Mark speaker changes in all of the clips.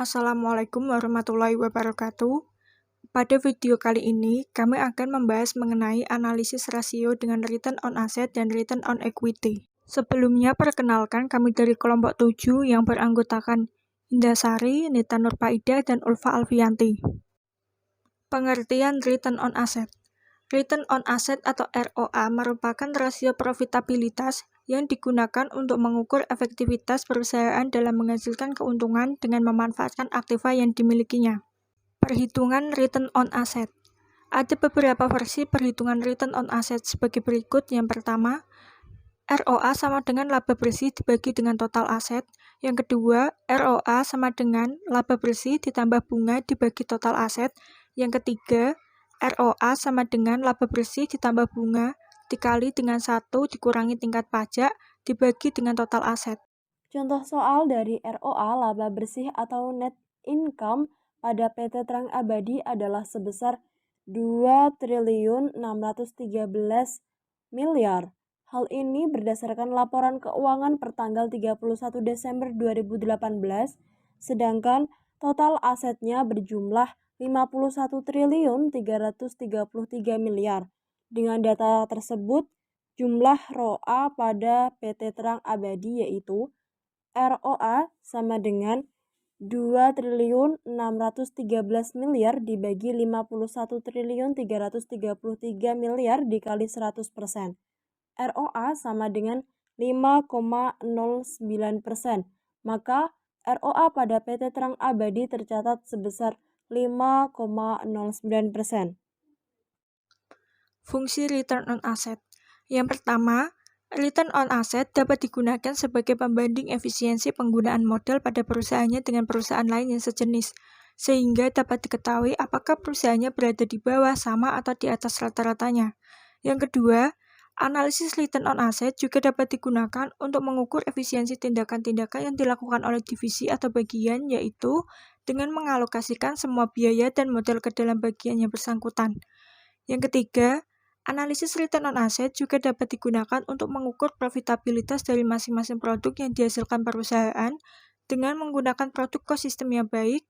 Speaker 1: Assalamualaikum warahmatullahi wabarakatuh. Pada video kali ini, kami akan membahas mengenai analisis rasio dengan return on asset dan return on equity. Sebelumnya, perkenalkan kami dari kelompok 7 yang beranggotakan Indasari, Nita Nurfaidah, dan Ulfa Alfianti. Pengertian return on asset. Return on asset atau ROA merupakan rasio profitabilitas yang digunakan untuk mengukur efektivitas perusahaan dalam menghasilkan keuntungan dengan memanfaatkan aktiva yang dimilikinya. Perhitungan return on asset. Ada beberapa versi perhitungan return on asset sebagai berikut. Yang pertama, ROA sama dengan laba bersih dibagi dengan total aset. Yang kedua, ROA sama dengan laba bersih ditambah bunga dibagi total aset. Yang ketiga, ROA sama dengan laba bersih ditambah bunga dikali dengan 1 dikurangi tingkat pajak dibagi dengan total aset.
Speaker 2: Contoh soal dari ROA laba bersih atau net income pada PT Terang Abadi adalah sebesar 2.613 miliar. Hal ini berdasarkan laporan keuangan per tanggal 31 Desember 2018, sedangkan total asetnya berjumlah 51.333 miliar. Dengan data tersebut, jumlah ROA pada PT Terang Abadi yaitu ROA sama dengan 2.613 miliar dibagi 51.333 miliar dikali 100%. ROA sama dengan 5,09%. Maka ROA pada PT Terang Abadi tercatat sebesar 5,09%.
Speaker 1: Fungsi return on asset. Yang pertama, return on asset dapat digunakan sebagai pembanding efisiensi penggunaan modal pada perusahaannya dengan perusahaan lain yang sejenis, sehingga dapat diketahui apakah perusahaannya berada di bawah, sama, atau di atas rata-ratanya. Yang kedua, analisis return on asset juga dapat digunakan untuk mengukur efisiensi tindakan-tindakan yang dilakukan oleh divisi atau bagian, yaitu dengan mengalokasikan semua biaya dan modal ke dalam bagian yang bersangkutan. Yang ketiga, analisis return on asset juga dapat digunakan untuk mengukur profitabilitas dari masing-masing produk yang dihasilkan perusahaan dengan menggunakan produk cost system yang baik.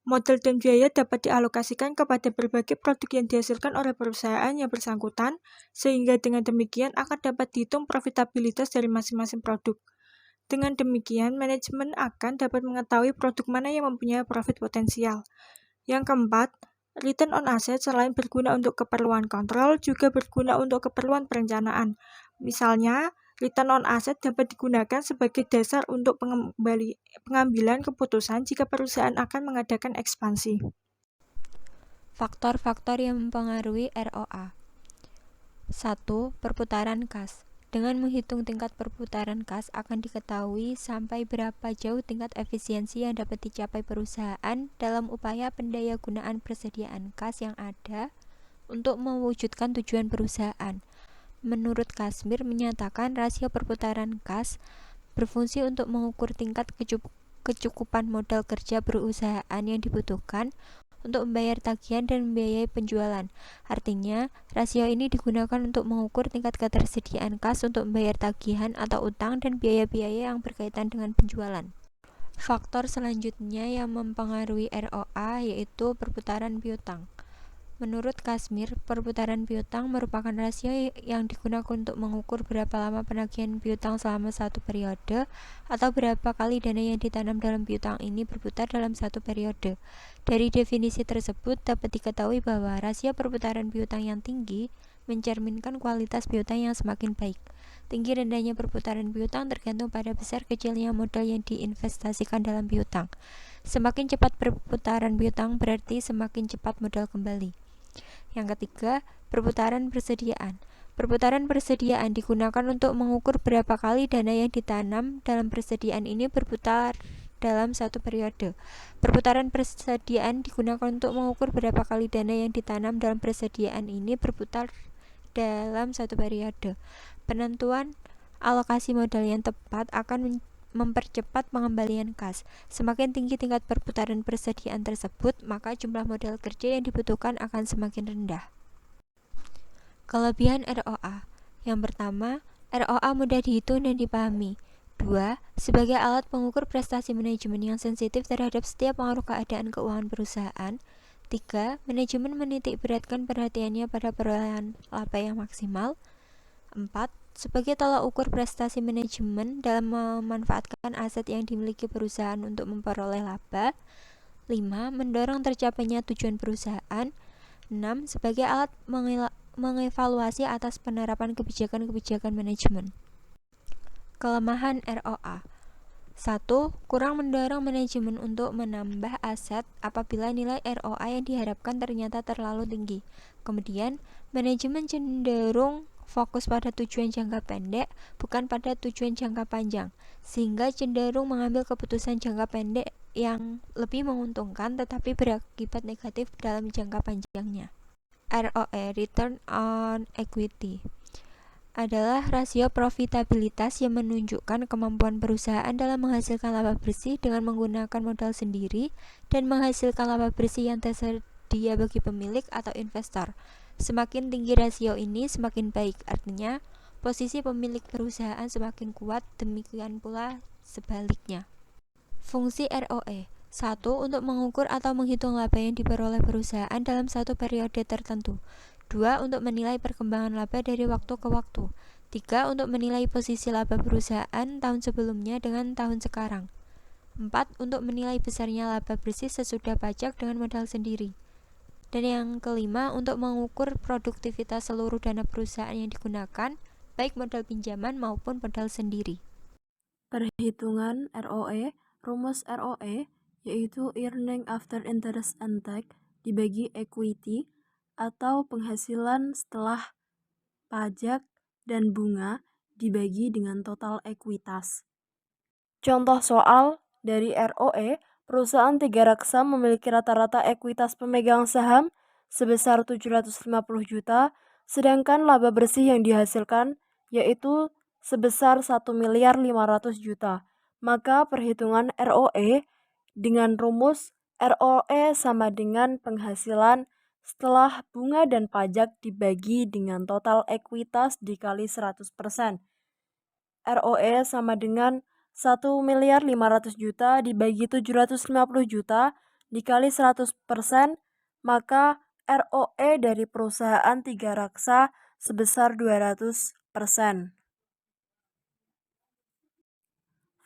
Speaker 1: Modal dan biaya dapat dialokasikan kepada berbagai produk yang dihasilkan oleh perusahaan yang bersangkutan, sehingga dengan demikian akan dapat dihitung profitabilitas dari masing-masing produk. Dengan demikian, manajemen akan dapat mengetahui produk mana yang mempunyai profit potensial. Yang keempat, return on asset selain berguna untuk keperluan kontrol, juga berguna untuk keperluan perencanaan. Misalnya, return on asset dapat digunakan sebagai dasar untuk pengambilan keputusan jika perusahaan akan mengadakan ekspansi.
Speaker 3: Faktor-faktor yang mempengaruhi ROA. 1. Perputaran kas. Dengan menghitung tingkat perputaran kas akan diketahui sampai berapa jauh tingkat efisiensi yang dapat dicapai perusahaan dalam upaya pendayagunaan persediaan kas yang ada untuk mewujudkan tujuan perusahaan. Menurut Kazmir menyatakan rasio perputaran kas berfungsi untuk mengukur tingkat kecukupan modal kerja perusahaan yang dibutuhkan untuk membayar tagihan dan membiayai penjualan. Artinya, rasio ini digunakan untuk mengukur tingkat ketersediaan kas untuk membayar tagihan atau utang dan biaya-biaya yang berkaitan dengan penjualan. Faktor selanjutnya yang mempengaruhi ROA yaitu perputaran piutang. Menurut Kazmir, perputaran piutang merupakan rasio yang digunakan untuk mengukur berapa lama penagihan piutang selama satu periode atau berapa kali dana yang ditanam dalam piutang ini berputar dalam satu periode. Dari definisi tersebut dapat diketahui bahwa rasio perputaran piutang yang tinggi mencerminkan kualitas piutang yang semakin baik. Tinggi rendahnya perputaran piutang tergantung pada besar kecilnya modal yang diinvestasikan dalam piutang. Semakin cepat perputaran piutang berarti semakin cepat modal kembali. Yang ketiga, perputaran persediaan. Perputaran persediaan digunakan untuk mengukur berapa kali dana yang ditanam dalam persediaan ini berputar dalam satu periode. Perputaran persediaan digunakan untuk mengukur berapa kali dana yang ditanam dalam persediaan ini berputar dalam satu periode. Penentuan alokasi modal yang tepat akan mempercepat pengembalian kas. Semakin tinggi tingkat perputaran persediaan tersebut, maka jumlah modal kerja yang dibutuhkan akan semakin rendah. Kelebihan ROA. Yang pertama, ROA mudah dihitung dan dipahami. 2. Sebagai alat pengukur prestasi manajemen yang sensitif terhadap setiap pengaruh keadaan keuangan perusahaan. 3. Manajemen menitik beratkan perhatiannya pada perolehan laba yang maksimal. 4. Sebagai tolak ukur prestasi manajemen dalam memanfaatkan aset yang dimiliki perusahaan untuk memperoleh laba. 5. Mendorong tercapainya tujuan perusahaan. 6. Sebagai alat mengevaluasi atas penerapan kebijakan-kebijakan manajemen. Kelemahan ROA. 1. Kurang mendorong manajemen untuk menambah aset apabila nilai ROA yang diharapkan ternyata terlalu tinggi. Kemudian, manajemen cenderung fokus pada tujuan jangka pendek, bukan pada tujuan jangka panjang, sehingga cenderung mengambil keputusan jangka pendek yang lebih menguntungkan tetapi berakibat negatif dalam jangka panjangnya. ROE, Return on Equity, adalah rasio profitabilitas yang menunjukkan kemampuan perusahaan dalam menghasilkan laba bersih dengan menggunakan modal sendiri dan menghasilkan laba bersih yang tersedia bagi pemilik atau investor. Semakin tinggi rasio ini, semakin baik. Artinya, posisi pemilik perusahaan semakin kuat, demikian pula sebaliknya. Fungsi ROE. 1. Untuk mengukur atau menghitung laba yang diperoleh perusahaan dalam satu periode tertentu. 2. Untuk menilai perkembangan laba dari waktu ke waktu. 3. Untuk menilai posisi laba perusahaan tahun sebelumnya dengan tahun sekarang. 4. Untuk menilai besarnya laba bersih sesudah pajak dengan modal sendiri. Dan yang kelima, untuk mengukur produktivitas seluruh dana perusahaan yang digunakan, baik modal pinjaman maupun modal sendiri.
Speaker 2: Perhitungan ROE, rumus ROE, yaitu Earning After Interest and Tax dibagi equity, atau penghasilan setelah pajak dan bunga dibagi dengan total ekuitas. Contoh soal dari ROE, perusahaan tiga raksa memiliki rata-rata ekuitas pemegang saham sebesar 750 juta, sedangkan laba bersih yang dihasilkan yaitu sebesar 1.500.000.000 juta. Maka perhitungan ROE dengan rumus ROE sama dengan penghasilan setelah bunga dan pajak dibagi dengan total ekuitas dikali 100%. ROE sama dengan 1.500.000.000 juta dibagi 750 juta dikali 100%, maka ROE dari perusahaan tiga raksa sebesar 200%.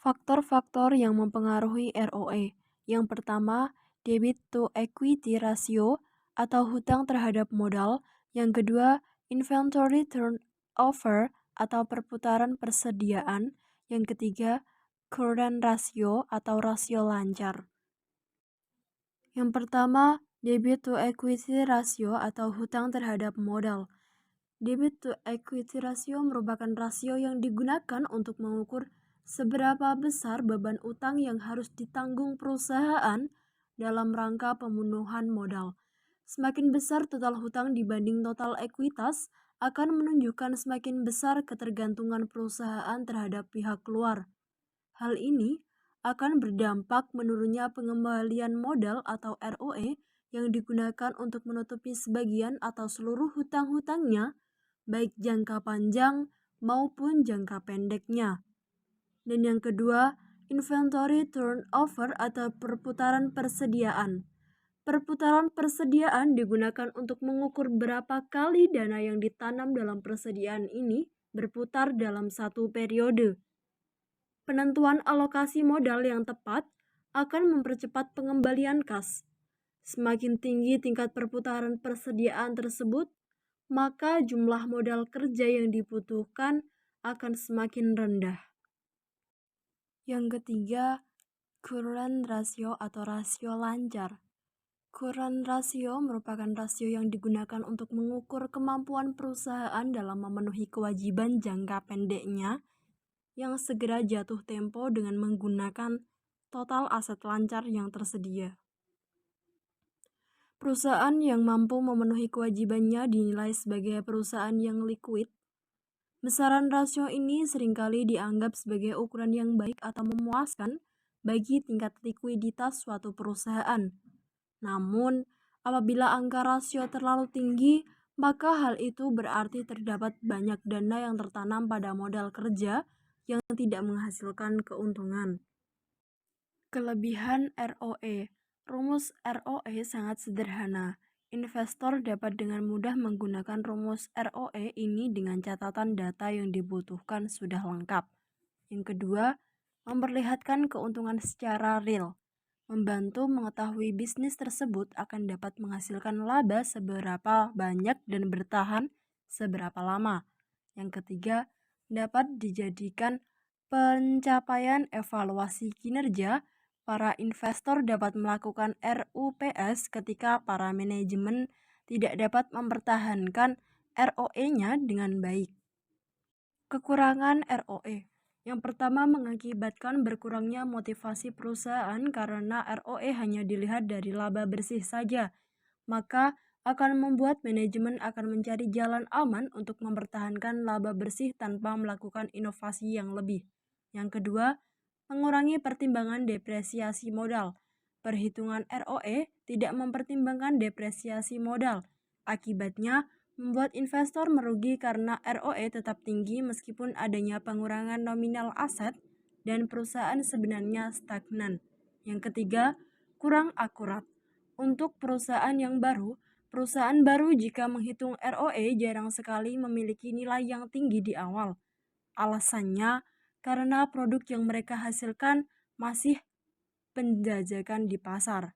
Speaker 2: Faktor-faktor yang mempengaruhi ROE. Yang pertama, debit to equity ratio atau hutang terhadap modal. Yang kedua, inventory turnover atau perputaran persediaan. Yang ketiga, current ratio atau rasio lancar. Yang pertama, debit to equity ratio atau hutang terhadap modal. Debit to equity ratio merupakan rasio yang digunakan untuk mengukur seberapa besar beban utang yang harus ditanggung perusahaan dalam rangka pemenuhan modal. Semakin besar total hutang dibanding total ekuitas akan menunjukkan semakin besar ketergantungan perusahaan terhadap pihak luar. Hal ini akan berdampak menurunnya pengembalian modal atau ROE yang digunakan untuk menutupi sebagian atau seluruh hutang-hutangnya, baik jangka panjang maupun jangka pendeknya. Dan yang kedua, inventory turnover atau perputaran persediaan. Perputaran persediaan digunakan untuk mengukur berapa kali dana yang ditanam dalam persediaan ini berputar dalam satu periode. Penentuan alokasi modal yang tepat akan mempercepat pengembalian kas. Semakin tinggi tingkat perputaran persediaan tersebut, maka jumlah modal kerja yang dibutuhkan akan semakin rendah. Yang ketiga, current ratio atau rasio lancar. Current ratio merupakan rasio yang digunakan untuk mengukur kemampuan perusahaan dalam memenuhi kewajiban jangka pendeknya yang segera jatuh tempo dengan menggunakan total aset lancar yang tersedia. Perusahaan yang mampu memenuhi kewajibannya dinilai sebagai perusahaan yang liquid. Besaran rasio ini seringkali dianggap sebagai ukuran yang baik atau memuaskan bagi tingkat likuiditas suatu perusahaan. Namun, apabila angka rasio terlalu tinggi, maka hal itu berarti terdapat banyak dana yang tertanam pada modal kerja yang tidak menghasilkan keuntungan. Kelebihan ROE. Rumus ROE sangat sederhana. Investor dapat dengan mudah menggunakan rumus ROE ini dengan catatan data yang dibutuhkan sudah lengkap. Yang kedua, memperlihatkan keuntungan secara real. Membantu mengetahui bisnis tersebut akan dapat menghasilkan laba seberapa banyak dan bertahan seberapa lama. Yang ketiga, dapat dijadikan pencapaian evaluasi kinerja. Para investor dapat melakukan RUPS ketika para manajemen tidak dapat mempertahankan ROE-nya dengan baik. Kekurangan ROE. Yang pertama, mengakibatkan berkurangnya motivasi perusahaan karena ROE hanya dilihat dari laba bersih saja, maka akan membuat manajemen akan mencari jalan aman untuk mempertahankan laba bersih tanpa melakukan inovasi yang lebih. Yang kedua, mengurangi pertimbangan depresiasi modal. Perhitungan ROE tidak mempertimbangkan depresiasi modal. Akibatnya, membuat investor merugi karena ROE tetap tinggi meskipun adanya pengurangan nominal aset dan perusahaan sebenarnya stagnan. Yang ketiga, kurang akurat. Untuk perusahaan baru jika menghitung ROE jarang sekali memiliki nilai yang tinggi di awal. Alasannya karena produk yang mereka hasilkan masih penjajakan di pasar.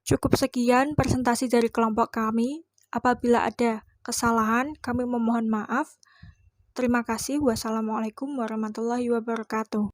Speaker 1: Cukup sekian presentasi dari kelompok kami. Apabila ada kesalahan, kami memohon maaf. Terima kasih. Wassalamualaikum warahmatullahi wabarakatuh.